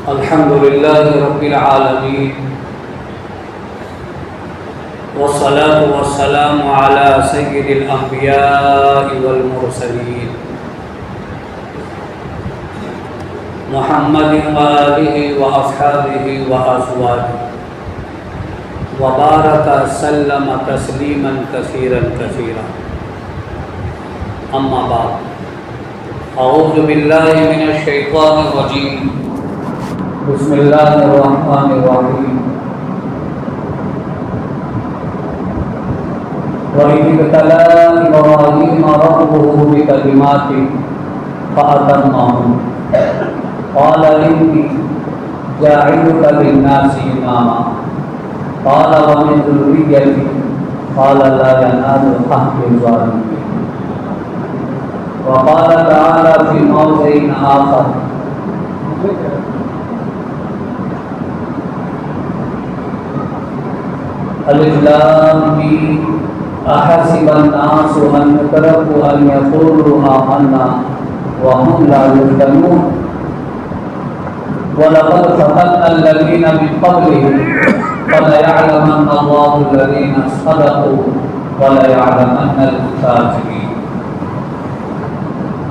الحمد لله رب العالمين والصلاة والسلام على سيد الأنبياء والمرسلين محمد وآله وأصحابه وأزواجه وبارك سلم تسليما كثيرا كثيرا أما بعد أعوذ بالله من الشيطان الرجيم بسم الله الرحمن الرحيم وإذ ابتلى إبراهيم ربه بكلمات فأتمهن قال إني جاعلك للناس إماما قال ومن ذريتي قال لا ينال عهد الظالمين وقال تعالى في موضع آخر الف لام میم احسب الناس ان يتركوا ان يقولوا آمنا وهم لا يفتنون ولقد فتنا الذين من قبلهم فليعلمن الله الذين صدقوا وليعلمن الكاذبين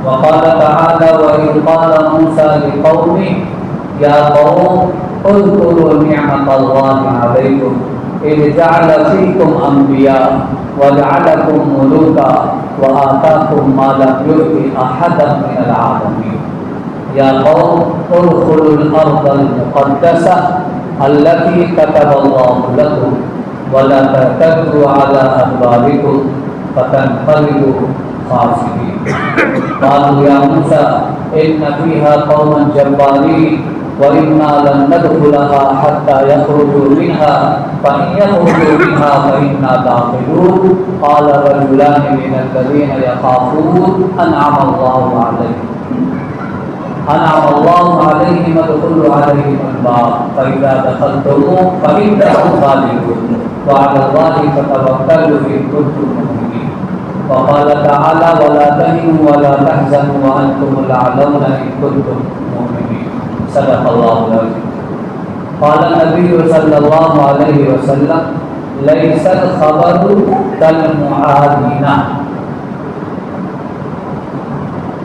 وقال تعالى وإذ قال موسى لقومه يا قوم اذكروا نعمة الله عليكم إذ جعل فيكم أنبياء وجعلكم ملوكا وآتاكم ما لم يؤت أحدا من العالمين يا قوم ادخلوا الأرض المقدسة التي كتب الله لكم ولا ترتدوا على أدباركم فتنقلبوا خاسرين قالوا يا موسى إن فيها قوما جبارين وإنا لن ندخلها حتى يخرجوا منها فإن يخرجوا منها فإنا داخلون قال رجلان من الذين يخافون أنعم الله عليهم ادخلوا عليهم الباب فإذا دخلتموه فإنكم غالبون وعلى الله فتوكلوا إن كنتم مؤمنين وقال تعالى ولا تهنوا ولا تحزنوا وأنتم الأعلون إن كنتم مؤمنين صدق الله العظيم قال النبي صلى الله عليه وسلم ليس الخبر كالمعادين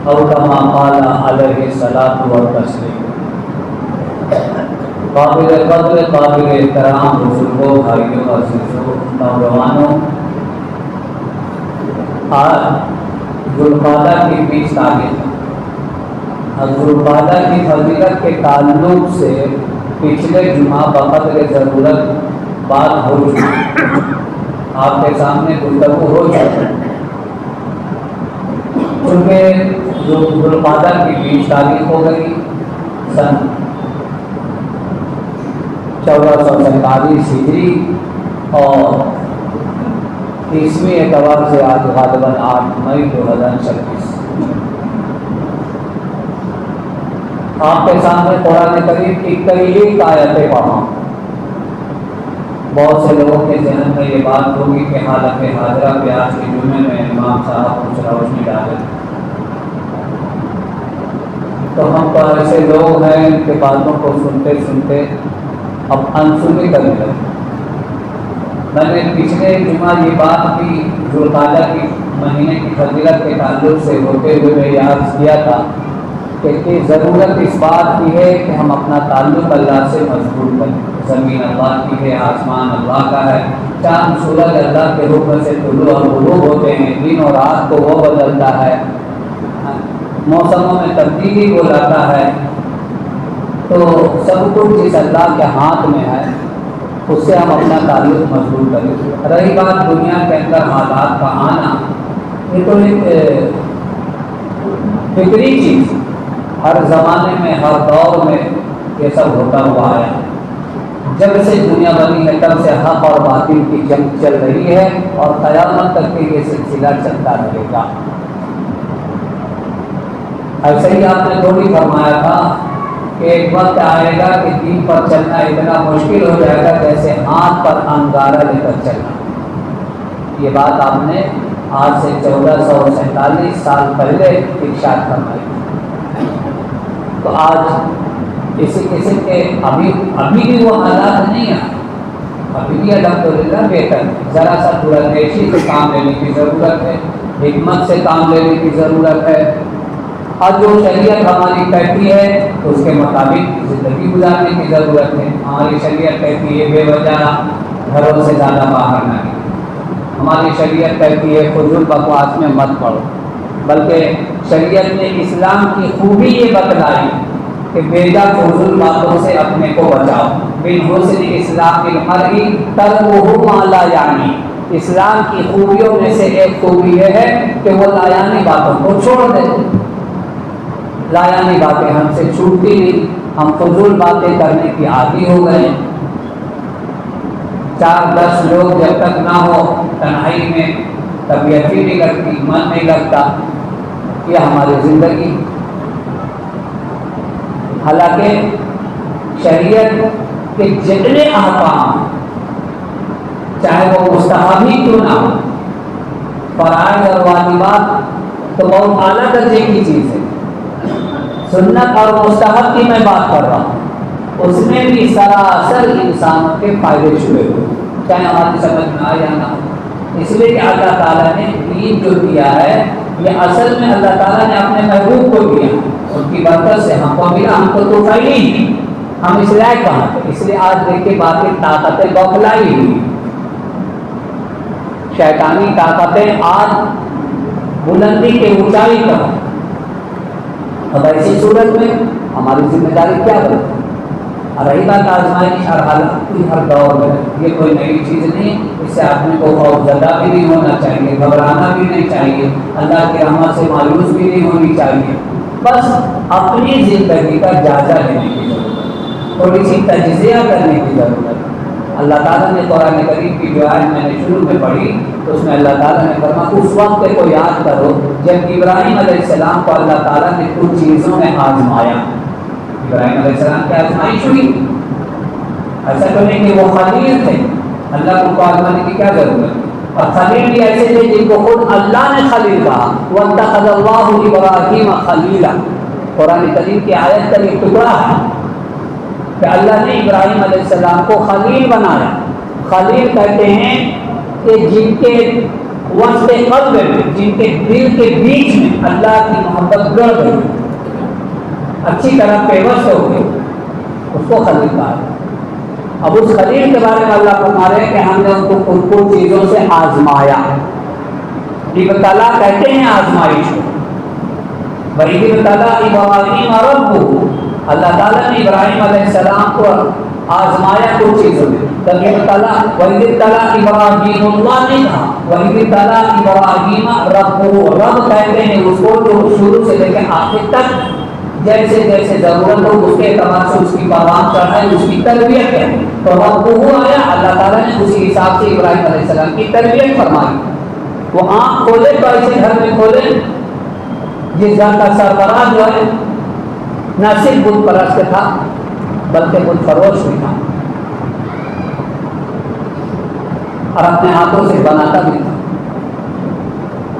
او كما قال علیہ الصلاۃ والتسلیم قابل قدر قابل احترام بزرگوں بھائیوں عزیزوں نوجوانوں آج ذوالقعدہ کی 20 تاریخ ذوالقعدہ کی فضیلت کے تعلق سے پچھلے جمعہ بقدر ضرورت بات ہو چکی آپ کے سامنے گفتگو ہو چکی چونکہ ذوالقعدہ کی 20 تاریخ ہو گئی سن 1447 ہجری اور 30ویں اعتبار سے آج غالباً 8 مئی 2026 آپ کے سامنے قرآن کریم کی کئی آیتیں پڑھا بہت سے لوگوں کے ذہن میں یہ بات ہوگی کہ حالت حاضرہ پہ آج کے جمعے میں امام صاحب کچھ روشنی ڈالے تو ہم تو ایسے لوگ ہیں ان کے باتوں کو سنتے سنتے اب انسنی کرنے لگے میں نے پچھلے جمعہ یہ بات کی ذوالقعدہ کی مہینے کی فضیلت کے تعلق سے ہوتے ہوئے میں یاد کیا تھا کہ ضرورت اس بات کی ہے کہ ہم اپنا تعلق اللہ سے مضبوط کریں زمین اللہ کی ہے آسمان اللہ کا ہے چاند سورج اللہ کے حکم سے طلوع اور غروب ہوتے ہیں دن اور رات کو وہ بدلتا ہے موسموں میں تبدیلی وہ لاتا ہے تو سب کچھ جس اللہ کے ہاتھ میں ہے اس سے ہم اپنا تعلق مضبوط کریں رہی بات دنیا کے اندر حالات کا آنا یہ تو ایک فطری چیز ہر زمانے میں ہر دور میں یہ سب ہوتا ہوا ہے جب سے دنیا بنی ہے تب سے حق اور باطل کی جنگ چل رہی ہے اور قیامت تک کے یہ سلسلہ چلتا رہے گا ایسے ہی آپ نے تھوڑی فرمایا تھا کہ ایک وقت آئے گا کہ دین پر چلنا اتنا مشکل ہو جائے گا جیسے ہاتھ پر انگارہ لے کر چلنا یہ بات آپ نے آج سے 1447 سال پہلے ارشاد فرمائی. تو آج کسی قسم کے ابھی بھی وہ حالات نہیں ہیں، ابھی بھی الحمدللہ بہتر، ذرا سا دورندیشی سے کام لینے کی ضرورت ہے، حکمت سے کام لینے کی ضرورت ہے، اور جو شریعت ہماری کہتی ہے اس کے مطابق زندگی گزارنے کی ضرورت ہے۔ ہماری شریعت کہتی ہے بے وجہ گھروں سے زیادہ باہر نہ نکلو، ہماری شریعت کہتی ہے فضول بکواس میں مت پڑو، بلکہ شریعت نے اسلام کی خوبی یہ بتلائی کہ بیجا فضول باتوں سے اپنے کو بچاؤ۔ بن حسن اسلام المرء ترکہ ما لا یعنی، اسلام کی خوبیوں میں سے ایک خوبی یہ ہے کہ وہ لایانی باتوں کو چھوڑ دے۔ لایانی باتیں ہم سے چھوٹتی نہیں، ہم فضول باتیں کرنے کی عادی ہو گئے۔ 4-10 لوگ جب تک نہ ہو تنہائی میں طبیعت ہی نہیں لگتی، من نہیں لگتا، یہ ہماری زندگی۔ حالانکہ شریعت کے جتنے احکام چاہے وہ مستحب ہی کیوں نہ ہو، فرائض اور واجبات تو بہت اعلیٰ درجے کی چیز ہے، سنت اور مستحب کی میں بات کر رہا ہوں، اس میں بھی سراسر انسانوں کے فائدے چھوئے ہوئے، چاہے ہماری سمجھ میں آئے یا نہ ہو۔ اس لیے کہ اللہ تعالیٰ نے دین جو دیا ہے یہ اصل میں اللہ تعالیٰ نے اپنے محبوب کو دیا، ان کی برکت سے ہم کو ملا، ہم کو تو پہلی ہی، ہم اس لائق کہاں تھے؟ اس لیے آج دیکھیں باقی طاقتیں بوکھلائی ہوئی، شیطانی طاقتیں آج بلندی کے اونچائی پر، اب ایسی صورت میں ہماری ذمہ داری کیا بنے؟ اور رہی بات آزمائش ہر حالت کی ہر دور میں، یہ کوئی نئی چیز نہیں، اس سے آدمی کو خوف زدہ بھی نہیں ہونا چاہیے، گھبرانا بھی نہیں چاہیے، اللہ کی رحمت سے مایوس بھی نہیں ہونی چاہیے، بس اپنی زندگی کا جائزہ لینے کی ضرورت ہے، تھوڑی سی تجزیہ کرنے کی ضرورت ہے۔ اللہ تعالیٰ نے قرآن کریم کی جو آیت میں نے شروع میں پڑھی تو اس میں اللہ تعالیٰ نے فرمایا اس وقت کو یاد کرو جب ابراہیم علیہ السلام کو اللہ تعالیٰ نے کچھ چیزوں میں آزمایا۔ ابراہیم علیہ السلام کی آزمائش ہوئی، ایسا تو نہیں کہ وہ خلیل تھے، اللہ کو آزمانے کی کیا ضرورت ہے؟ اور خلیل بھی ایسے تھے جن کو خود اللہ نے خلیل کہا، وَاتَّخَذَ اللَّهُ إِبْرَاهِيمَ خَلِيلًا، قرآن کریم کی آیت کا ایک ٹکڑا ہے کہ اللہ نے ابراہیم علیہ السلام کو خلیل بنایا۔ خلیل کہتے ہیں کہ جن کے وسط قلب میں، جن کے دل کے بیچ میں اللہ کی محبت گڑ گئی، اچھی طرح پیوست ہو گئی، اس کو خلیل کہا۔ اب اس خلیل کے بارے میں اللہ فرما رہے ہیں کہ ہم نے ان کو کن چیزوں سے آزمایا، ابتلا کہتے ہیں آزمائش کو، وَإِذِ ابْتَلَىٰ إِبْرَاهِيمَ رَبُّهُ، اللہ تعالیٰ نے ابراہیم علیہ السلام کو آزمایا کچھ چیزوں میں، وَإِذِ ابْتَلَىٰ إِبْرَاهِيمَ، اللہ نے کہا وَإِذِ ابْتَلَىٰ إِبْرَاهِيمَ رَبُّهُ، رب کہتے ہیں اس کو جو شروع سے لے کے آخر تک جیسے جیسے ضرورت ہو اس کے اعتبار سے اس کی پروان چڑھائے، اس کی تربیت ہے، تو ربُّهُ آیا، اللہ تعالیٰ نے اسی حساب سے ابراہیم علیہ السلام کی تربیت فرمائی۔ وہ آنکھ کھولے تو ایسے گھر میں کھولے جس گھر کا سربراہ جو ہے نہ صرف بت پرست تھا بلکہ بت فروش بھی تھا اور اپنے ہاتھوں سے بناتا بھی تھا،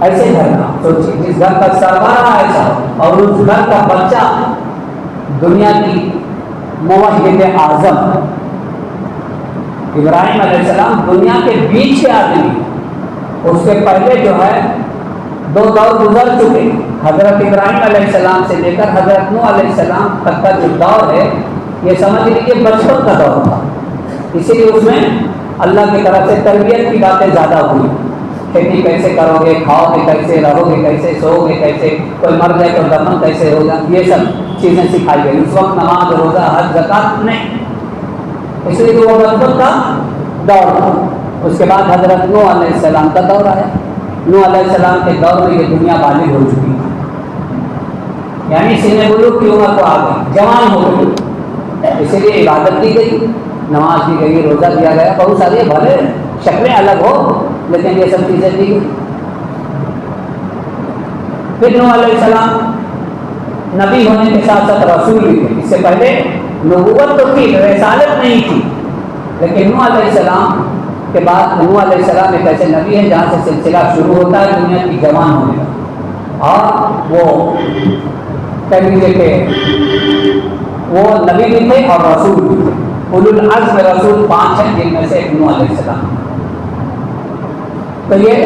ایسے گھر کا سوچیے جس گھر کا سربراہ ایسا اور اس گھر کا بچہ دنیا کی موحد اعظم ابراہیم علیہ السلام دنیا کے بیچ کے آدمی، اس سے پہلے جو ہے 2 دور گزر چکے، حضرت ابراہیم علیہ السلام سے لے کر حضرت نوح علیہ السلام تک کا جو دور ہے یہ سمجھ لیجیے بچپن کا دور تھا، اسی لیے اس میں اللہ کی طرف سے تربیت کی باتیں زیادہ ہوئی، کھیتی کیسے کرو گے، کھاؤ گے کیسے، رہو گے کیسے، سو گے کیسے، کوئی مر جائے تو دفن کیسے ہوگا، یہ سب چیزیں سکھائی گئی۔ اس وقت نماز روزہ حج زکوٰۃ نہیں، اس لیے کہ وہ بچپن کا دور تھا۔ اس کے بعد حضرت نوح علیہ السلام کا دور آیا، نوح علیہ السلام کے دور میں یہ دنیا بالغ ہو چکی ہے، یعنی سن بلوغ کی عمر کو آ گئی، جوان ہو گئی، اسی لیے عبادت کی گئی، نماز دی گئی، روزہ دیا گیا، بہت ساری بھلے شکلیں الگ ہو لیکن یہ سب چیزیں دی گئی۔ پھر نوح علیہ السلام نبی ہونے کے ساتھ ساتھ رسول بھی تھے، اس سے پہلے نبوت تو تھی، رسالت نہیں تھی، لیکن نوح علیہ السلام کے بعد نوح علیہ السلام ایک ایسے نبی ہیں جہاں سے سلسلہ شروع ہوتا ہے دنیا کی جوان ہونے کا، اور وہ کہہ لیجیے کہ وہ نبی بھی تھے اور رسول بھی تھے. اولو العزم رسول 5 ہیں جن میں سے ایک نوح علیہ السلام. تو یہ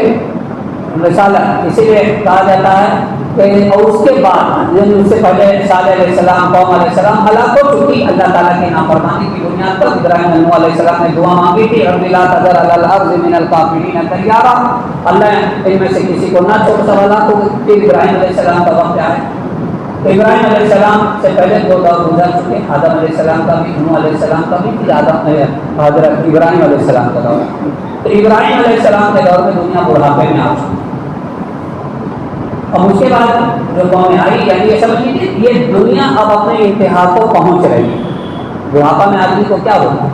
رسالت اسی لیے کہا جاتا ہے کہ اور اس کے بعد اس سے پہلے صالح علیہ السلام قوم علیہ السلام ہلاک ہو چکی. اللہ تعالیٰ کی نافرمانی کی بنیاد پر ابراہیم نوح علیہ السلام نے دعا مانگی تھی رب لا تذر علی الارض من الکافرین دیارا. اللہ ان میں سے کسی کو نہ چھوڑ سب ہلاک ہو. ابراہیم علیہ السلام کا وقت آئے. ابراہیم علیہ السلام سے پہلے 2 دور گزر چکے. آدم علیہ السلام کا بھی, نوح علیہ السلام کا بھی, پھر حضرت ابراہیم علیہ السلام کا دور. تو ابراہیم علیہ السلام کے دور میں دنیا بڑھاپے میں آ چکی. اور اس کے بعد جو قوم آئی, یعنی یہ سمجھ لیجیے یہ دنیا اب اپنے انتہا کو پہنچ رہی ہے. بڑھاپا میں آدمی کو کیا ہوتا ہے,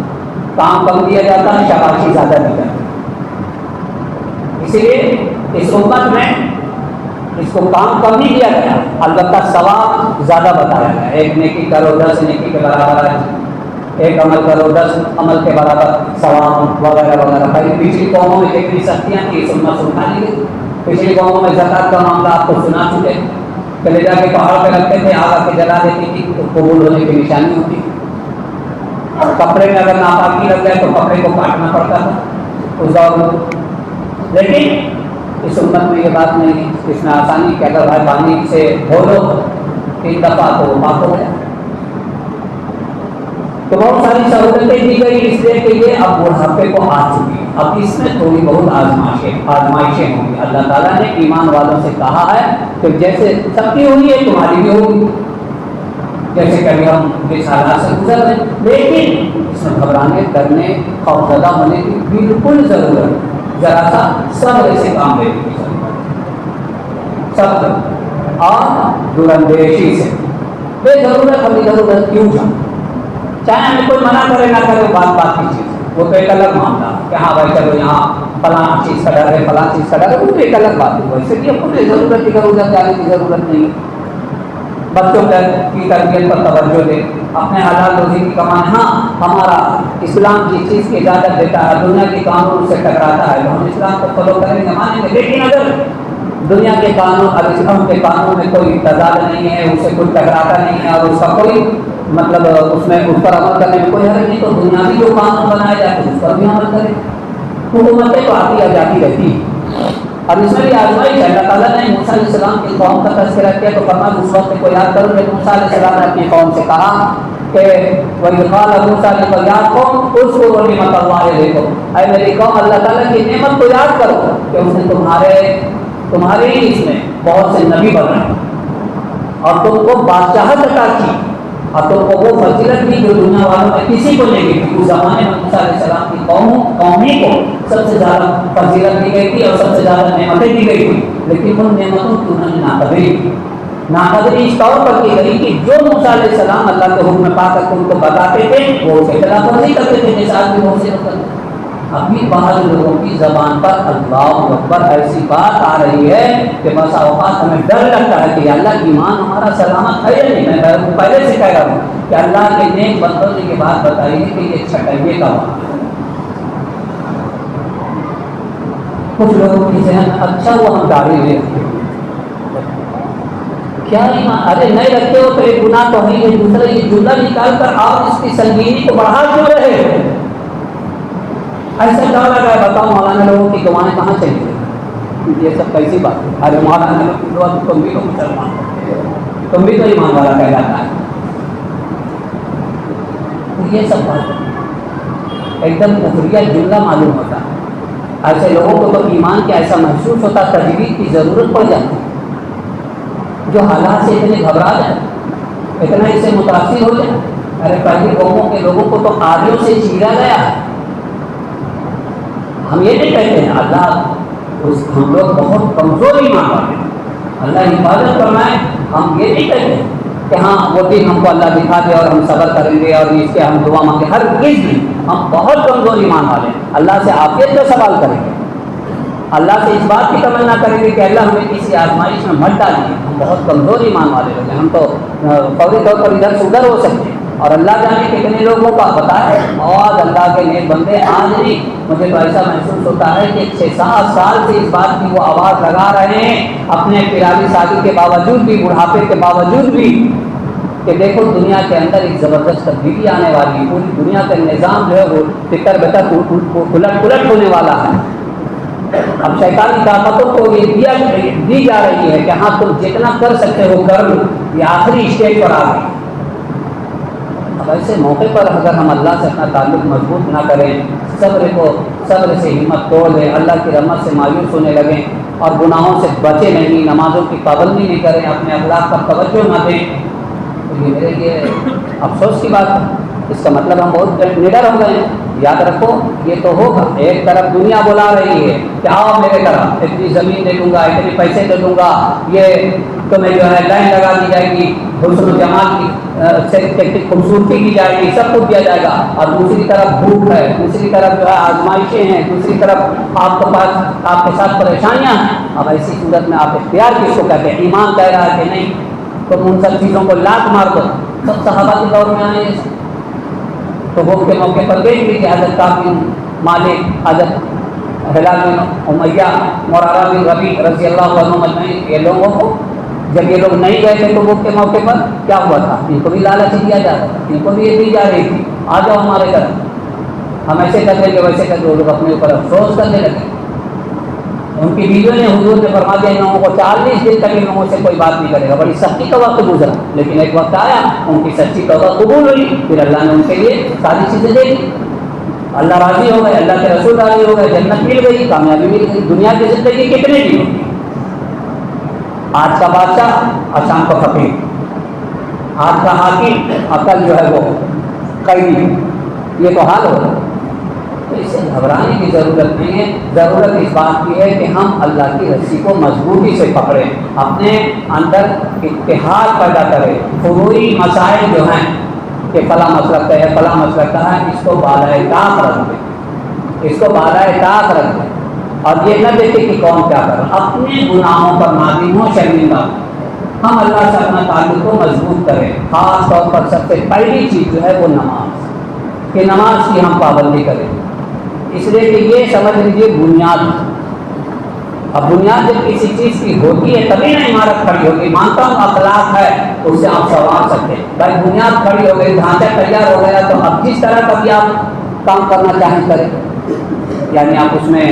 کام کم دیا جاتا ہے, شاباشی زیادہ دی جاتی ہے. اسی لیے اس امت میں اس کو کام کم نہیں دیا گیا, البتہ ثواب زیادہ بتایا گیا. ایک نیکی کرو 10 نیکی کے برابر ہے, ایک عمل کرو 10 عمل کے برابر ثواب وغیرہ وغیرہ. پچھلی قوموں میں کتنی سختیاں تھیں, اس امت سنا لیجیے. پچھلی قوموں میں زکوٰۃ کا معاملہ آپ کو سنا چکے. پہلے جا کے پہاڑ پہ رکھتے تھے, آگ کے جلا دیتی تھی تو قبول ہونے کی نشانی ہوتی. کپڑے میں اگر ناپاکی لگ جائے تو کپڑے کو کاٹنا پڑتا تھا اس دور میں. لیکن اس امت میں یہ بات نہیں, اس میں آسانی کہ اگر بھائی پانی سے دھو لو 3 دفعہ تو وہ پاک ہو گیا. تو بہت ساری سہولتیں دی گئی اس لیے کہ یہ اب بڑھاپے کو آ چکی. اب اس میں تھوڑی بہت آزمائشیں ہوں گی. اللہ تعالیٰ نے ایمان والوں سے کہا ہے کہ جیسے سب کی ہوئی ہے تمہاری بھی ہوگی, جیسے کبھی ہم جس حالات سے گزر رہے ہیں. لیکن اس میں گھبرانے کرنے خوفزدہ ہونے کی بالکل ضرورت. ذرا سا صبر سے کام لینے کی ضرورت, صبر اور دراندیشی سے. بے ضرورت ہم ضرورت کیوں جائیں, چاہے ہمیں کوئی منع کرے نہ کرے, بات کی چیز وہ تو ایک الگ معاملہ کہ ہاں بھائی چلو یہاں فلاں چیز کا ڈر ہے, فلاں چیز کا ڈر ہے, وہ تو ایک الگ بات ہے. اس لیے خود ضرورت کی ضرورت جانے کی ضرورت نہیں. بچوں کی تربیت پر توجہ دے, اپنے حلال روزی کی کمائیں. ہاں ہمارا اسلام جس چیز کی اجازت دیتا ہے دنیا کے قانون سے ٹکراتا ہے تو ہم اسلام کو فالو کریں گے, مانیں گے. لیکن اگر دنیا کے قانون اور اسلام کے قانون میں کوئی تضاد نہیں ہے, اسے کوئی ٹکراتا نہیں ہے اور اس کا کوئی مطلب اس میں اس پر عمل کرنے میں کوئی حرج نہیں, تو دنیاوی جو قانون بنائے جاتے ہیں اس پر بھی عمل کریں. حکومتیں تو آتی جاتی رہتی ہیں. اور اس میں بھی آزمائی ہے. اللہ تعالیٰ نے موسیٰ علیہ السلام کی قوم کا تذکرہ کیا تو فرمایا اس وقت کو یاد کرو جب موسیٰ علیہ السلام نے اپنی قوم سے کہا کہ وَإِذْ قَالَ مُوسَىٰ لِقَوْمِهِ اذْكُرُوا نِعْمَتَ اللَّهِ عَلَيْكُمْ, اے میری قوم اللہ تعالیٰ کی نعمت کو یاد کرو کہ اس نے تمہارے ہی اس میں بہت سے نبی بنائے اور تم کو بادشاہت عطا کی اور تم کو وہ فضیلت دی جو دنیا والوں میں کسی کو نہیں دی. اس زمانے میں موسیٰ علیہ السلام کی قومی کو سب سے زیادہ فضیلت دی گئی تھی اور سب سے زیادہ نعمتیں دی گئی تھی. لیکن ان نعمتوں کی انہوں نے ناقدری اس طور پر کی گئی کہ جو موسیٰ علیہ السلام اللہ کے حکم پا کر ان کو بتاتے تھے وہ اسے خلاف ورزی کرتے تھے, جیسے آج بھی بہت سے لوگ کرتے ہیں. ابھی بعض لوگوں کی زبان پر اللہ اکبر ایسی بات آ رہی ہے کہ بس اوقات ہمیں ڈر لگتا ہے کہ اللہ ایمان ہمارا سلامت ہے یا نہیں. میں پہلے سے کہہ رہا ہوں کہ اللہ کے نیک بندوں نے یہ بات بتائی ہے کہ یہ چھٹائیے کا وقت ہے. کچھ لوگوں کی ذہن اچھا وہ ہم داڑھی لے رکھتے کیا ایمان, ارے نہیں رکھتے ہو تو ایک گناہ تو ہے. یہ دوسرا یہ جملہ نکال کر آپ اس کی سنگینی کو بڑھا کیوں رہے ہیں؟ ایسا کیا لگا ہے بتاؤ مولانا لوگوں کی دعائیں کہاں چلی گئی؟ یہ سب کیسی بات ہے؟ ارے مولانا لوگوں کی دعا تم بھی تو مسلمان, تم بھی تو ایمان والا کہلاتا ہے. یہ سب بات ایک دم کفریہ جملہ معلوم ہوتا ہے. ایسے لوگوں کو تو ایمان کے ایسا محسوس ہوتا, تجویز کی ضرورت پڑ جاتی ہے. جو حالات سے اتنے گھبرا جائے, اتنا اس سے متاثر ہو جائے. ارے پہلے قوموں کے لوگوں کو تو آدیوں سے چیرا گیا. ہم یہ نہیں کہتے ہیں اللہ ہم لوگ بہت کمزور ایمان والے ہیں, اللہ حفاظت فرمائے. ہم یہ نہیں کہتے کہ ہاں وہ دن ہم کو اللہ دکھا دے اور ہم صبر کریں گے اور اس کے ہم دعا مانگیں. ہر کس دن ہم بہت کمزور ایمان والے ہیں. اللہ سے عافیت کا سوال کریں گے, اللہ سے اس بات کی تمنا کریں گے کہ اللہ ہمیں کسی آزمائش میں مت ڈالیے. ہم بہت کمزور ایمان والے لوگ ہیں, ہم تو فوری طور پر ادھر سے ادھر ہو سکتے ہیں. اور اللہ جانے کتنے لوگوں کا پتہ ہے. اور اللہ کے نیک بندے آج نہیں, مجھے تو ایسا محسوس ہوتا ہے کہ 6-7 سال سے اس بات کی وہ آواز لگا رہے ہیں اپنے 43 سال کے باوجود بھی, بڑھاپے کے باوجود بھی, کہ دیکھو دنیا کے اندر ایک زبردست تبدیلی آنے والی ہے، پوری دنیا کا نظام جو ہے وہ تکر بتر الٹ ہونے والا ہے۔ اب شیطانی طاقتوں کو یہ دی جا رہی ہے کہ ہاں تم جتنا کر سکتے ہو کر لو، یہ آخری اسٹیج پر آ گئی۔ اب ایسے موقع پر اگر ہم اللہ سے اپنا تعلق مضبوط نہ کریں، صبر سے ہمت توڑ دیں، اللہ کی رحمت سے مایوس ہونے لگیں اور گناہوں سے بچے نہیں، نمازوں کی پابندی نہیں کریں، اپنے اخلاق پر توجہ نہ دیں، تو یہ میرے لیے افسوس کی بات ہے۔ اس کا مطلب ہم بہت نڈر ہو گئے ہیں۔ یاد رکھو یہ تو ہوگا، ایک طرف دنیا بلا رہی ہے کہ آؤ میرے طرف، اتنی زمین دے دوں گا، اتنے پیسے دے دوں گا، یہ تمہیں جو ہے لائن لگا دی جائے گی، حسن و جمال کی خوبصورتی کی جائے گی، سب کچھ دیا جائے گا، اور دوسری طرف بھوک ہے، دوسری طرف جو ہے آزمائشیں ہیں، دوسری طرف آپ کے پاس آپ کے ساتھ پریشانیاں ہیں۔ اب ایسی صورت میں آپ اختیار کس کو کہتے ہیں؟ ایمان کہہ رہا ہے کہ نہیں تم ان سب چیزوں کو لات مار دو۔ سب صحابہ کے دور میں آئے تو وہ کے موقع پر دیکھ لی کہ حضرت کعب بن مالک، حضرت ہلال بن امیہ، مرارہ بن ربیع رضی اللہ عنہ مجمعین، یہ لوگوں کو جب یہ لوگ نہیں گئے تھے تو وہ کے موقع پر کیا ہوا تھا؟ ان کو بھی لالچ دیا جاتا تھا، ان کو بھی یہ دی جا رہی تھی آ جاؤ ہمارے گھر، ہم ایسے کر دیں گے ویسے کر دیں۔ وہ لوگ اپنے اوپر افسوس کرنے لگے۔ ان کی بیویوں نے حضور نے فرما دیا ان لوگوں کو 40 دن تک ان لوگوں سے کوئی بات نہیں کرے گا۔ بڑی سختی کا وقت گزرا، لیکن ایک وقت آیا ان کی سچی توبہ قبول ہوئی، پھر اللہ نے ان کے لیے ساری چیزیں دے دی، اللہ راضی ہو گئے، اللہ کے رسول راضی ہو گئے، جنت مل گئی، کامیابی مل گئی۔ دنیا کی زندگی کتنے کی ہوتی ہے؟ آج کا بادشاہ اور شام کو فقیر، آج کا حاکم عقل جو ہے وہ قیدی، یہ تو حال ہو رہا ہے۔ تو اس سے گھبرانے کی ضرورت نہیں ہے، ضرورت اس بات کی ہے کہ ہم اللہ کی رسی کو مضبوطی سے پکڑیں، اپنے اندر اتحاد پیدا کریں، فروعی مسائل جو ہیں کہ فلاں مسلک کا ہے فلاں مسلک کا ہے، اس کو بالائے طاق رکھ دیں، اس کو بالائے طاق رکھ دیں، اور یہ نہ دیکھیں کہ کون کیا کر رہا، اپنے گناہوں پر نادم ہو، شرمندہ ہو۔ ہم اللہ سے اپنا تعلق کو مضبوط کریں، خاص طور پر سب سے پہلی چیز جو ہے وہ نماز، کہ نماز کی ہم پابندی کریں، اس لیے کہ یہ سمجھ لیجیے بنیاد ہے۔ اب بنیاد جب کسی چیز کی ہوتی ہے تبھی نہ عمارت کھڑی ہوگی۔ مانتا ہوں اخلاق ہے اس سے آپ سنوار سکتے ہیں، بھائی بنیاد کھڑی ہو گئی، ڈھانچہ تیار ہو گیا، تو اب جس طرح کا بھی آپ کام کرنا چاہیں کریں، یعنی آپ اس میں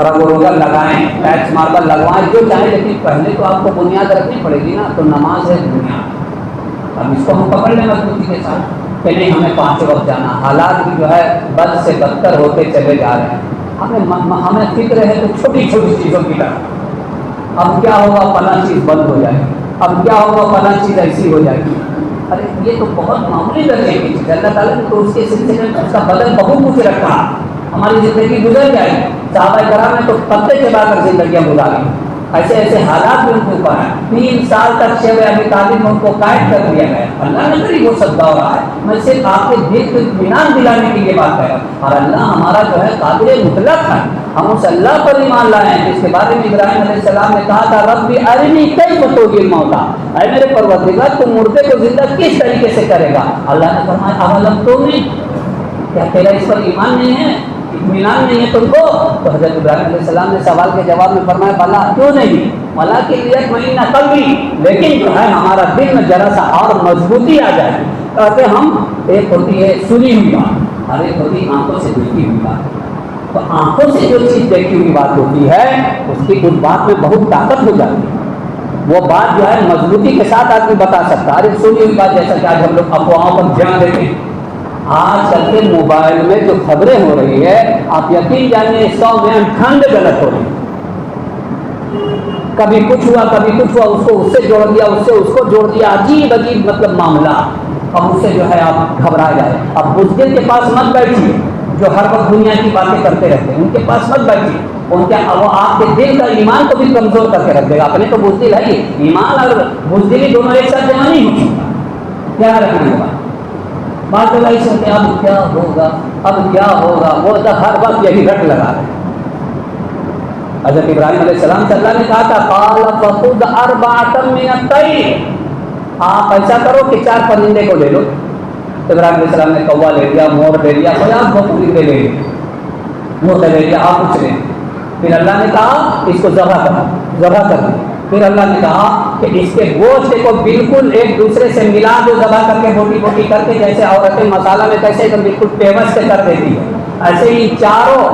رنگ و روغن لگائیں، ٹیکس ماربل لگوائیں، جو چاہیں، لیکن پہلے تو آپ کو بنیاد رکھنی پڑے گی نا۔ تو نماز ہے بنیاد، اب اس کو ہم پکڑ لیں مضبوطی کے ساتھ کہ نہیں ہمیں 5 وقت جانا۔ حالات بھی جو ہے بد سے بدتر ہوتے چلے جا رہے ہیں، ہمیں فکر ہے تو چھوٹی چھوٹی چیزوں کی طرح، اب کیا ہوگا فلاں چیز بند ہو جائے گی، اب کیا ہوگا فلاں چیز ایسی ہو جائے گی۔ ارے یہ تو بہت معمولی درجے کی چیز ہے، اللہ تعالیٰ نے تو اس کے سلسلے میں اس کا بدل بہت کچھ رکھا، ہماری زندگی گزر جائے گی۔ صحابہ کرام نے تو پتے چبا کر زندگیاں گزاری، ایسے ایسے حالات بھی ان کے اوپر ہیں۔ 3 سال تک شیخ ابی طالب میں ان کو قائد کر دیا گیا، اللہ نے کری وہ سب دور رہا ہے۔ میں صرف آپ کے دل کو اطمینان دلانے کے لیے بات کر رہا ہوں، اور اللہ ہمارا جو ہے قادر مطلق ہے، ہم اس اللہ پر ایمان لائے ہیں جس کے بارے میں ابراہیم علیہ السلام نے کہا تھا رب ارنی کیف تحیی الموتیٰ، اے میرے پروردگار تو مردے کو زندہ کس طریقے سے کرے گا؟ اللہ نے فرمایا اولم تؤمن، کیا تیرا اس پر ایمان نہیں ہے، اطمینان نہیں ہے تم کو؟ تو حضرت ابراہیم علیہ السلام نے سوال کے جواب میں فرمایا بلا کیوں نہیں، بلا کے لیے مہینہ قلبی، لیکن جو ہے ہمارا دل میں ذرا سا اور مضبوطی آ جائے، تاکہ ہم ایک ہوتی ہے سنی ہوئی بات اور ایک ہوتی آنکھوں سے دیکھی ہوئی بات۔ تو آنکھوں سے جو چیز دیکھی ہوئی بات ہوتی ہے اس بات میں بہت طاقت ہو جاتی ہے، وہ بات جو ہے مضبوطی کے ساتھ آدمی بتا سکتا ہے۔ ارے سنی ہوئی بات جیسا کہ آج ہم لوگ افواہوں پر دھیان دیتے ہیں، آج کل کے موبائل میں جو خبریں ہو رہی ہے آپ یقین جانیے 100 میں 98 غلط ہو رہی ہے، کبھی کچھ ہوا کبھی کچھ ہوا، اس کو اس سے جوڑ دیا، اس سے اس کو جوڑ دیا، عجیب عجیب مطلب معاملہ، اب اس سے جو ہے آپ گھبرا جائے۔ اب بزدل کے پاس مت بیٹھیے جو ہر وقت دنیا کی باتیں کرتے رہتے ہیں، ان کے پاس مت بیٹھیے، وہ آپ کے دل کا ایمان کو بھی کمزور کر کے رکھ دے گا۔ اپنے تو بزدل ہے ہی، ایمان اور بزدلی دونوں ایک ساتھ جمع نہیں ہو سکتا، کیا رکھنے کے بعد بات تو وہی سنتے اب کیا ہوگا اب کیا ہوگا، وہ تو ہر وقت یہی رٹ لگا رہے۔ حضرت ابراہیم علیہ السلام سے اللہ نے کہا تھا قال فخذ 4 من الطير، آپ ایسا کرو کہ 4 پرندے کو لے لو۔ ابراہیم علیہ السلام نے کوا لے لیا، مور لے لیا، کوئی آپ 2 پرندے لے لیے، مرغ لے لیا، آپ کچھ لیں۔ پھر اللہ نے کہا اس کو ذبح کر دو، پھر اللہ نے کہا کہ اس کے گوشت کو بالکل ایک دوسرے سے ملا دو، ذبح کر کے بوٹی بوٹی کر کے، جیسے عورتیں مسالہ میں کیسے ایک بالکل پیوست کر دیتی ہے، ایسے ہی چاروں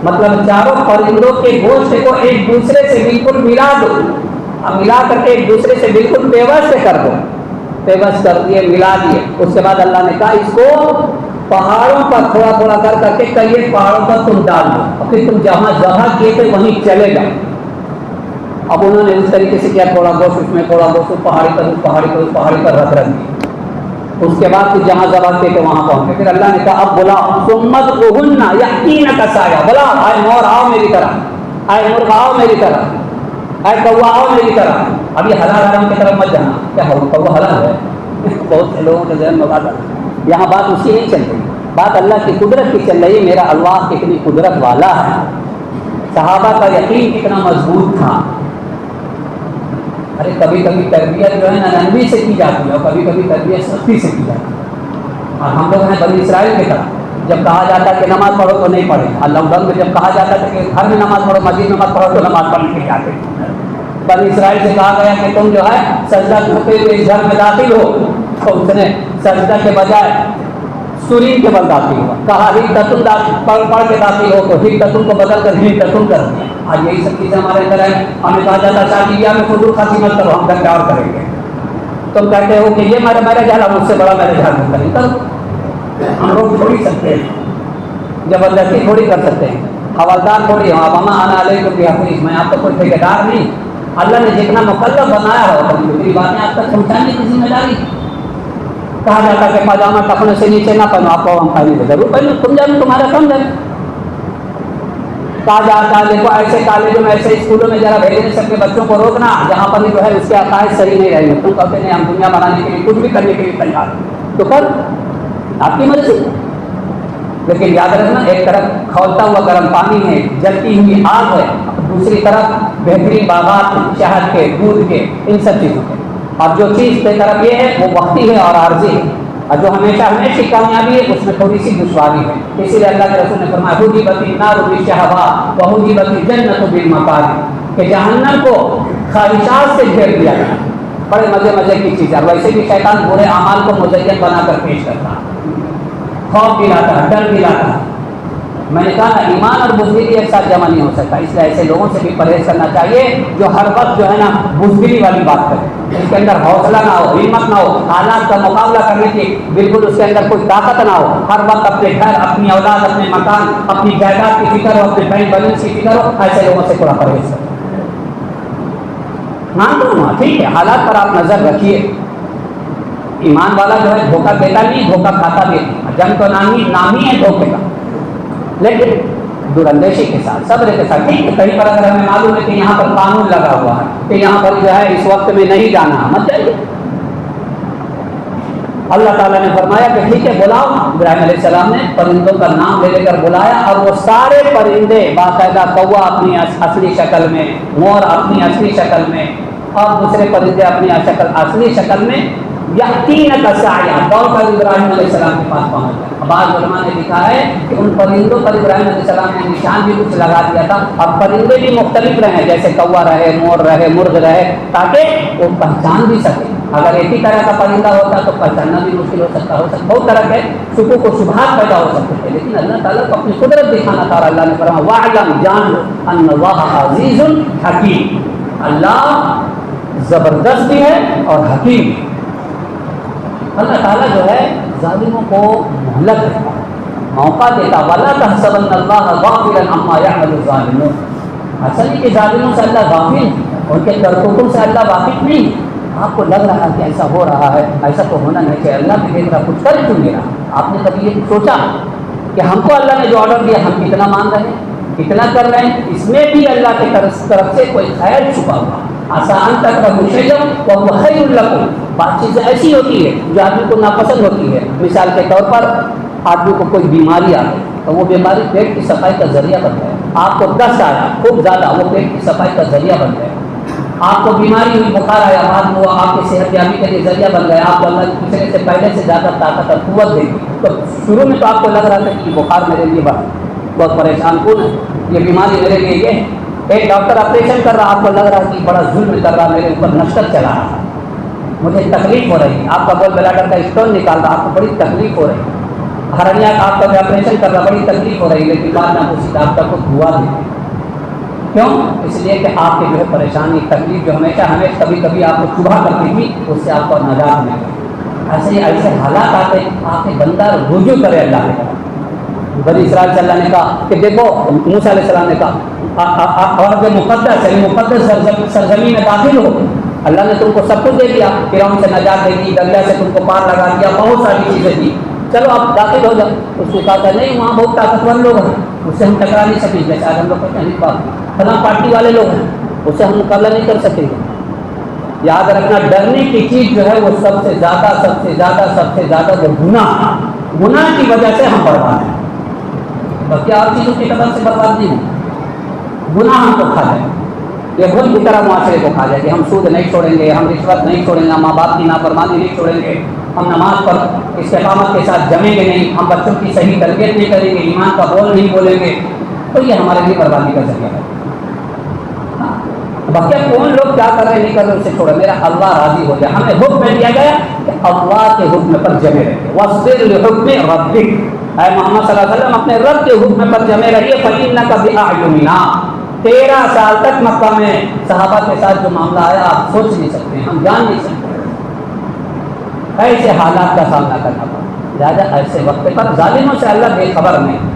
پرندوں کے گوشت کو ایک دوسرے سے بالکل ملا دو، ملا کر کے ایک دوسرے سے بالکل پیوست کر دو، پیوست کر دیے، ملا دیے۔ اس کے بعد اللہ نے کہا اس کو پہاڑوں پر تھوڑا تھوڑا کر کے کئی پہاڑوں پر تم ڈال دو، پھر تم جہاں ذبح کیے تھے وہیں چلے جاؤ۔ اب انہوں نے اس طریقے سے کیا، تھوڑا گوشت اس میں، تھوڑا گوشت پہاڑی پر رکھ دیا۔ اس کے بعد پھر جہاں ذبح کیے تھے وہاں پہنچے۔ پھر اللہ نے کہا اب بلاؤ، ثمت اہن یأتینک سعیا، بلاؤ، اے مور آؤ میری طرف، اے مرغ آؤ میری طرف، اے کوا آؤ میری طرف۔ اب یہ حلال حرام کی طرف مت جانا، کیا کوا حلال ہے؟ بہت سے لوگوں کے ذہن میں بات آتی ہے، یہاں بات اس کی نہیں چل رہی، بات اللہ کی قدرت کی چل رہی۔ میرا اللہ کتنی قدرت والا ہے، صحابہ کا یقین کتنا مضبوط تھا۔ ارے کبھی کبھی تربیت جو ہے نا نرمی سے کی جاتی ہے، اور کبھی کبھی تربیت سختی سے کی جاتی ہے۔ اور ہم لوگ ہیں بنی اسرائیل کی طرح، جب کہا جاتا ہے کہ نماز پڑھو تو نہیں پڑھے، اللہ ڈن میں جب کہا جاتا ہے کہ گھر میں نماز پڑھو، مسجد میں مت پڑھو، تو نماز پڑھنے کے جاتے۔ بنی اسرائیل سے کہا گیا کہ تم جو ہے سجدہ کرتے ہوئے اس گھر میں داخل ہو، تو اس نے سجدہ کے بجائے سورین کے بل داخل ہوا، کہا ہدتن پڑھ کے داخل ہو، تو ہدتن کو بدل کر ہدتن کر دیا۔ آج یہی سب چیزیں ہمارے اندر ہیں۔ ہمیں کہا جاتا ہے شادی بیاہ میں فضول خرچی مت کرو، ہم گھر کیا اور کریں گے۔ تم کہتے ہو کہ یہ میرا جھاڑا مجھ سے بڑا میرے جھاڑ میں کریں، کرو، ہم لوگ تھوڑی سکتے ہیں، زبردستی تھوڑی کر سکتے ہیں، حوالدار تھوڑی ہوں۔ اب آنا علیہ کو حفیظ، میں آپ کو کوئی ٹھیکیدار نہیں۔ اللہ نے جتنا مکلف بنایا ہو میری باتیں آپ تک پہنچانے کی ذمہ داری۔ کہا جاتا کہ پاجامہ ٹخنے سے نیچے نہ پہنو، آپ کو ہم پہنیں گے، ضرور پہنو، تم جانو تمہارا کم ہے۔ کہا جاتا ہے دیکھو ایسے کالجوں میں ایسے اسکولوں میں ذرا بھیجنے سے اپنے بچوں کو روکنا جہاں پر جو ہے اس کے عقائد صحیح نہیں رہیں گے۔ تم کہتے ہیں ہم دنیا بنانے کے لیے کچھ بھی کرنے کے لیے تیار ہیں، تو کر، آپ کی مرضی۔ لیکن یاد رکھنا ایک طرف کھولتا ہوا گرم پانی ہے، جلتی ہوئی آگ ہے، دوسری طرف بہترین باغات شہد کے، دودھ کے، ان سب چیزوں کے۔ اب جو چیز کی طرف یہ ہے وہ وقتی ہے اور عارضی ہے، اور جو ہمیشہ کی کامیابی ہے اس میں تھوڑی سی دشواری ہے۔ اسی لیے اللہ کے رسول نے فرمایا حجبت النار بالشہوات وحجبت الجنۃ بالمکارہ، کہ جہنم کو خواہشات سے گھیر دیا گیا، بڑے مزے کی چیز ہے۔ ویسے بھی شیطان برے اعمال کو مزین بنا کر پیش کرتا ہے، خوف دلاتا ہے، ڈر دلاتا ہے۔ میں نے کہا نا ایمان اور بزدلی ایک ساتھ جمع نہیں ہو سکتا، اس لیے ایسے لوگوں سے بھی پرہیز کرنا چاہیے جو ہر وقت جو ہے نا بزدلی والی بات کرے، اس کے اندر حوصلہ نہ ہو، ہمت نہ ہو، حالات کا مقابلہ کرنے کی بالکل اس کے اندر کوئی طاقت نہ ہو، ہر وقت اپنے گھر، اپنی اولاد، اپنے مکان، اپنی جائیداد کی فکر ہو، اپنے بہن بیلنس کی فکر ہو، ایسے لوگوں سے تھوڑا پرہیز کرو۔ ہاں ٹھیک ہے، حالات پر آپ نظر رکھیے۔ ایمان والا جو ہے دھوکہ دیتا نہیں، دھوکہ کھاتا بھی نہیں، جنگ تو نام ہی ہے دھوکے کا، لیکن دراندیشی کے ساتھ، صبر کے ساتھ۔ ٹھیک ہے، کہیں پر اگر ہمیں معلوم ہے کہ یہاں پر قانون لگا ہوا ہے کہ یہاں پر جو ہے اس وقت میں نہیں جانا، مت جائیے۔ اللہ تعالیٰ نے فرمایا کہ ٹھیک ہے بلاؤ۔ ابراہیم علیہ السلام نے پرندوں کا نام لے کر بلایا، اور وہ سارے پرندے باقاعدہ، کوا اپنی اصلی شکل میں، مور اپنی اصلی شکل میں، اور دوسرے پرندے اپنی اصلی شکل میں یأتینک سعیا دوڑ کر ابراہیم علیہ السلام کے پاس پہنچ گئے۔ بعض علماء نے لکھا ہے کہ ان پرندوں پر ابراہیم علیہ السلام نے نشان بھی کچھ لگا دیا تھا، اور پرندے بھی مختلف رہے، جیسے کوا رہے، مور رہے، مرغ رہے، تاکہ وہ پہچان بھی سکے۔ اگر ایک ہی طرح کا پرندہ ہوتا تو پہچاننا بھی مشکل ہو سکتا، بہت طرح کے شکوک و شبہات پیدا ہو سکتے تھے، لیکن اللہ تعالیٰ کو اپنی قدرت دکھانا تھا۔ اللہ نے فرمایا وَاعْلَمْ، جان لو ان اللہ عزیز حکیم، اللہ زبردست بھی ہے اور حکیم بھی۔ اللہ تعالیٰ جو ہے ظالموں کو مہلت دیتا، موقع دیتا۔ وَلَا تَحْسَبَنَّ اللَّهَ غَافِلًا عَمَّا يَعْمَلُ الظَّالِمُونَ، اصل کہ ظالموں سے اللہ غافل، ان کے کرتوتوں سے اللہ واقف نہیں۔ آپ کو لگ رہا ہے کہ ایسا ہو رہا ہے، ایسا تو ہونا نہیں چاہیے، اللہ بھی دیکھ رہا، کچھ کر کیوں نہیں رہا؟ آپ نے کبھی یہ سوچا کہ ہم کو اللہ نے جو آرڈر دیا ہم کتنا مان رہے ہیں، کتنا کر رہے ہیں؟ اس میں بھی اللہ کی طرف سے کوئی خیر چھپا ہوا۔ آسان تک وہ خیر لکم، بات چیزیں ایسی ہوتی ہے جو آدمی کو ناپسند ہوتی ہے۔ مثال کے طور پر آدمی کو کوئی بیماری آ گئی تو وہ بیماری پیٹ کی صفائی کا ذریعہ بن گیا، آپ کو دست آیا خوب زیادہ، وہ پیٹ کی صفائی کا ذریعہ بن گیا۔ آپ کو بیماری ہوئی، بخار آیا، بعد میں وہ آپ کی صحت یابی کے لیے ذریعہ بن گیا، آپ کو اللہ دوسرے سے پہلے سے زیادہ طاقت اور قوت دے گی۔ تو شروع میں تو آپ کو لگ رہا تھا کہ بخار میرے لیے بہت پریشان کن ہے، یہ بیماری میرے لیے یہ ہے، ایک ڈاکٹر آپریشن کر رہا، آپ کو لگ رہا ہے کہ بڑا ظلم کر رہا، میرے اوپر نشتر چلا رہا، مجھے تکلیف ہو رہی ہے، آپ کا گول بلیڈر کا اسٹون نکال رہا، آپ کو بڑی تکلیف ہو رہی ہے، ہرنیا کا آپ کا آپریشن کر رہا، بڑی تکلیف ہو رہی ہے، لیکن بعد میں اسی ڈاکٹر کو دعا دیتے، کیوں؟ اس لیے کہ آپ کی جو ہے پریشانی تکلیف جو ہمیشہ کبھی کبھی آپ کو چبھا کرتی تھی، اس سے آپ کو نجات ملے گی۔ ایسے حالات آتے آپ کے بندہ رجوع کرے اللہ کے طرف۔ بنی اسرائیل سے اللہ نے کہا کہ دیکھو، موسیٰ علیہ السلام نے کہا اور جو مقدس سرزمین میں داخل ہو، اللہ نے تم کو سب کچھ دے دیا، فرعون سے نجات دے دی، دریا سے تم کو پار لگا دیا، بہت ساری چیزیں دی، چلو آپ داخل ہو جاؤ۔ اس نے کہا تھا نہیں، وہاں بہت طاقتور لوگ ہیں، اس سے ہم ٹکرا نہیں سکیں گے، شاید ہم لوگ کو نہیں بات، فلاں پارٹی والے لوگ ہیں، اس سے ہم مقابلہ نہیں کر سکیں گے۔ یاد رکھنا، ڈرنے کی چیز جو ہے وہ سب سے زیادہ جو گناہ کی وجہ سے ہم برباد ہیں، باقی اور چیزوں کی قدر سے برباد نہیں ہیں، گناہ ہم کو کھا جائے، یہ بھول کی طرح معاشرے کو کھا جائے کہ ہم سود نہیں چھوڑیں گے، ہم رشوت نہیں چھوڑیں گے، ہم ماں باپ کی نافرمانی نہیں چھوڑیں گے، ہم نماز پر استقامت کے ساتھ جمیں گے نہیں، ہم بچوں کی صحیح تربیت نہیں کریں گے، ایمان کا بول نہیں بولیں گے، تو یہ ہمارے لیے بربادی کا ذریعہ ہے۔ باقی کون لوگ کیا کر رہے نہیں کر رہے اسے چھوڑو، میرا اللہ راضی ہو جائے۔ ہمیں حکم دیا گیا کہ اللہ کے حکم پر جمے رہیے، وَاصْبِرْ لِحُکْمِ رَبِّكَ، اے محمد صلی اللہ علیہ وسلم اپنے رب کے حکم پر جمے رہیے۔ فَإِنَّكَ بِأَعْيُنِنَا، 13 سال تک مکہ میں صحابہ کے ساتھ جو معاملہ آیا آپ سوچ نہیں سکتے، ہم جان نہیں سکتے، ایسے حالات کا سامنا کرنا پڑا۔ لہٰذا ایسے وقت پر ظالموں سے اللہ بے خبر نہیں،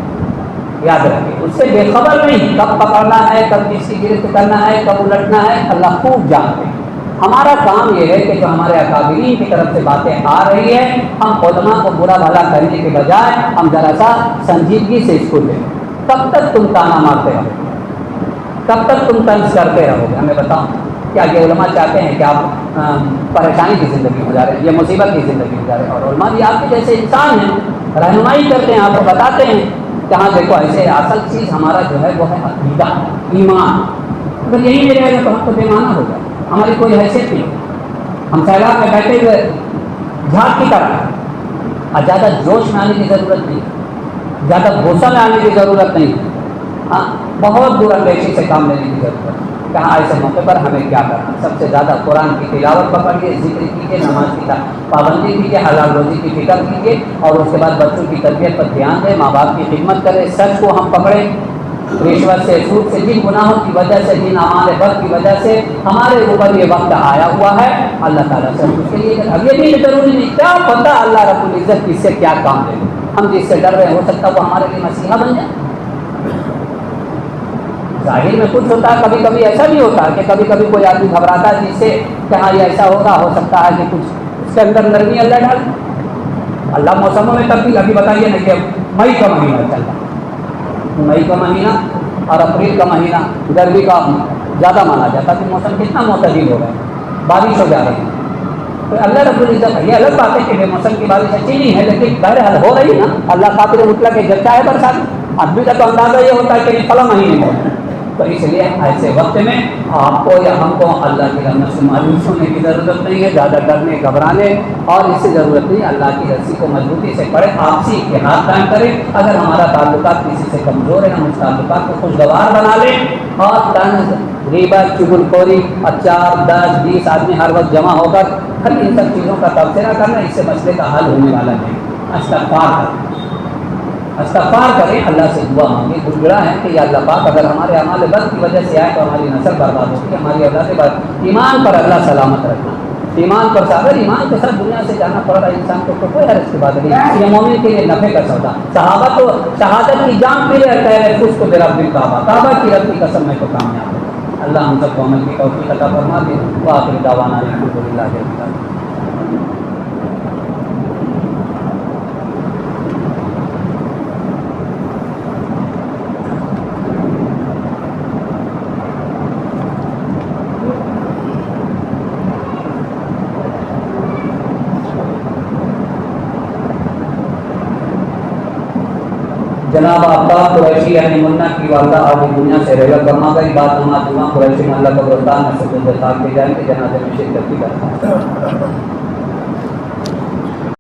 یاد رکھیے، اس سے بے خبر نہیں، کب پکڑنا ہے، کب کس کی گرفت کرنا ہے، کب الٹنا ہے، اللہ خوب جانتے ہیں۔ ہمارا کام یہ ہے کہ جو ہمارے اکابرین کی طرف سے باتیں آ رہی ہے، ہم علماء کو برا بھلا کرنے کے بجائے ہم ذرا سا سنجیدگی سے اس کو لیں۔ کب تک تم تانا مارتے رہو، کب تک تم طنز کرتے رہو گے؟ ہمیں بتاؤ، کیا یہ علماء چاہتے ہیں کہ آپ پریشانی کی زندگی گزاریں، یہ مصیبت کی زندگی گزاریں؟ اور علماء بھی آپ کے جیسے انسان ہیں، رہنمائی کرتے ہیں، آپ کو بتاتے ہیں کہ ہاں دیکھو ایسے، اصل چیز ہمارا جو ہے وہ ہے عقیدہ، ایمان۔ اگر یہی نہیں رہے گا تو ہم تو بے معنی ہو جائے، ہماری کوئی حیثیت نہیں، ہم سیلاب میں بیٹھے ہوئے جھاگ کی طرح، اور زیادہ جوش میں آنے کی ضرورت نہیں، زیادہ غصہ میں آنے کی ضرورت نہیں، ہاں بہت دور اندیشی سے کام لینے کی ضرورت ہے۔ کہاں ایسے موقع پر ہمیں کیا کرنا؟ سب سے زیادہ قرآن کی تلاوت پکڑیے، ذکر کیجیے، نماز کی پابندی کیجیے، حلال روزی کی فکر کیجیے، اور اس کے بعد بچوں کی تربیت پر دھیان دیں، ماں باپ کی خدمت کریں، سچ کو ہم پکڑیں، رشوت سے، سود سے، جن گناہوں کی وجہ سے، جن اعمال بد کی وجہ سے ہمارے اوپر یہ وقت آیا ہوا ہے، اللہ تعالیٰ سے اس کے لیے اب یہ بھی ضروری نہیں، کیا پتہ اللہ رب العزت کس سے کیا کام دے، ہم جس سے ڈر رہے ہو سکتا وہ ہمارے لیے مسیحا بن جائے۔ ظاہر میں کچھ ہوتا ہے، کبھی کبھی ایسا بھی ہوتا ہے کہ کبھی کبھی کوئی آدمی گھبراتا ہے جس سے کہ ہاں یہ ایسا ہوگا، ہو سکتا ہے کہ کچھ اس کے اندر نرمی اللہ ڈال، اللہ موسموں میں تبدیل۔ ابھی بتائیے نا کہ مئی کا مہینہ چل رہا ہے، مئی کا مہینہ اور اپریل کا مہینہ گرمی کا زیادہ مانا جاتا ہے کہ موسم کتنا معتدل ہو گیا، بارش ہو جا رہی ہے، تو اللہ رب العزت، یہ الگ بات ہے کہ بے موسم کی بارش اچھی نہیں ہے، لیکن بہرحال ہو رہی نا، اللہ قادر مطلق ہے، جب چاہے برسات۔ آدمی کا تو اندازہ یہ ہوتا ہے کہ فلاں مہینے میں، تو اس لیے ایسے وقت میں آپ کو یا ہم کو اللہ کی رحمت سے مایوس ہونے کی ضرورت نہیں ہے، زیادہ ڈرنے گھبرانے اور اس سے ضرورت نہیں، اللہ کی رسی کو مضبوطی سے پڑھیں، آپسی اتحاد قائم کریں۔ اگر ہمارا تعلقات کسی سے کمزور ہے، ہم اس تعلقات کو خوشگوار بنا لیں، اور طنز، غیبت، چغل خوری، 4 10 20 آدمی ہر وقت جمع ہو کر ہر ان سب چیزوں کا تبصرہ کرنا، اس سے مسئلے کا حل ہونے والا نہیں۔ استغفار کریں، اللہ سے دعا مانگیں، گڑگڑا ہے کہ یا اللہ پاک اگر ہمارے اعمال بد کی وجہ سے آئے تو ہماری نسل برباد ہوگی، ہماری اولاد برباد، ایمان پر اللہ سلامت رکھنا، ایمان پر اگر ایمان کے ساتھ دنیا سے جانا پڑ رہا ہے انسان کو تو کوئی حرج کی بات نہیں، یہ مومن کے لیے نفع کا سودا۔ صحابہ تو شہادت کی جام پی رہے کہہ رہے خوش کو میرا دل کعبہ، کعبہ کی رب کی قسم میں تو کامیاب ہے۔ اللہ ہم سب کو عمل کی توفیق عطا فرما دے، وآخر دعوانا الحمدللہ رب العالمین۔ جناب آفتاب قریشی یعنی منا کی والدہ آج دنیا سے رحلت فرما گئی، بعد نماز جمعہ قریشی محلہ قبرستان میں سجدہ خاک کے جائیں گے، جنازے میں شرکت کی کرتا ہے۔